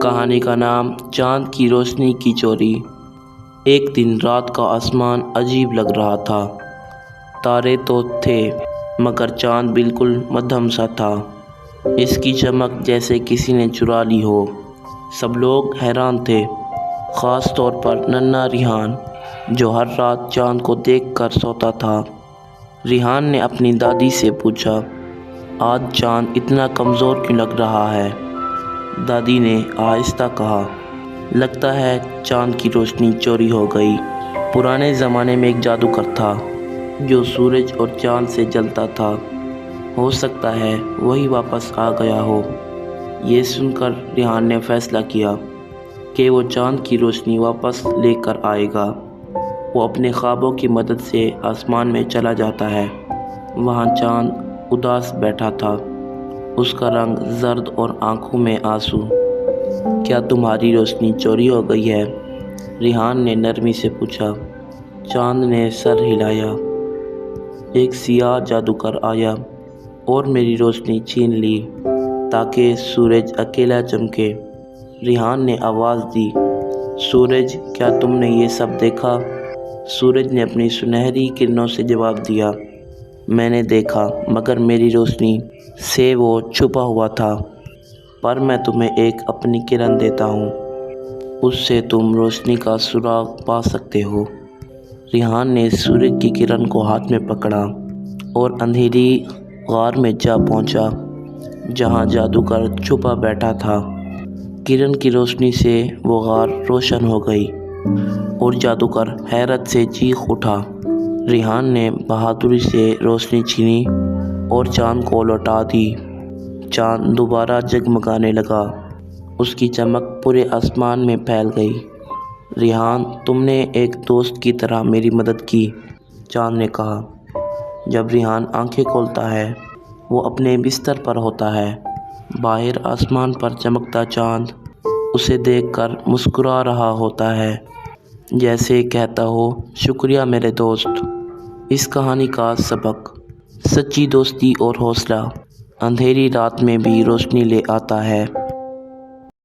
کہانی کا نام چاند کی روشنی کی چوری۔ ایک دن رات کا آسمان عجیب لگ رہا تھا۔ تارے تو تھے مگر چاند بالکل مدھم سا تھا۔ اس کی چمک جیسے کسی نے چرا لی ہو۔ سب لوگ حیران تھے، خاص طور پر ننھا ریحان جو ہر رات چاند کو دیکھ کر سوتا تھا۔ ریحان نے اپنی دادی سے پوچھا، آج چاند اتنا کمزور کیوں لگ رہا ہے؟ دادی نے آہستہ کہا، لگتا ہے چاند کی روشنی چوری ہو گئی۔ پرانے زمانے میں ایک جادوگر تھا جو سورج اور چاند سے جلتا تھا۔ ہو سکتا ہے وہی واپس آ گیا ہو۔ یہ سن کر ریحان نے فیصلہ کیا کہ وہ چاند کی روشنی واپس لے کر آئے گا۔ وہ اپنے خوابوں کی مدد سے آسمان میں چلا جاتا ہے۔ وہاں چاند اداس بیٹھا تھا، اس کا رنگ زرد اور آنکھوں میں آنسو۔ کیا تمہاری روشنی چوری ہو گئی ہے؟ ریحان نے نرمی سے پوچھا۔ چاند نے سر ہلایا۔ ایک سیاہ جادوگر آیا اور میری روشنی چھین لی تاکہ سورج اکیلا چمکے۔ ریحان نے آواز دی، سورج، کیا تم نے یہ سب دیکھا؟ سورج نے اپنی سنہری کرنوں سے جواب دیا، میں نے دیکھا مگر میری روشنی سے وہ چھپا ہوا تھا۔ پر میں تمہیں ایک اپنی کرن دیتا ہوں، اس سے تم روشنی کا سراغ پا سکتے ہو۔ ریحان نے سورج کی کرن کو ہاتھ میں پکڑا اور اندھیری غار میں جا پہنچا جہاں جادوگر چھپا بیٹھا تھا۔ کرن کی روشنی سے وہ غار روشن ہو گئی اور جادوگر حیرت سے چیخ اٹھا۔ ریحان نے بہادری سے روشنی چھینی اور چاند کو لوٹا دی۔ چاند دوبارہ جگمگانے لگا، اس کی چمک پورے آسمان میں پھیل گئی۔ ریحان، تم نے ایک دوست کی طرح میری مدد کی، چاند نے کہا۔ جب ریحان آنکھیں کھولتا ہے وہ اپنے بستر پر ہوتا ہے۔ باہر آسمان پر چمکتا چاند اسے دیکھ کر مسکرا رہا ہوتا ہے، جیسے کہتا ہو، شکریہ میرے دوست۔ اس کہانی کا سبق: سچی دوستی اور حوصلہ اندھیری رات میں بھی روشنی لے آتا ہے۔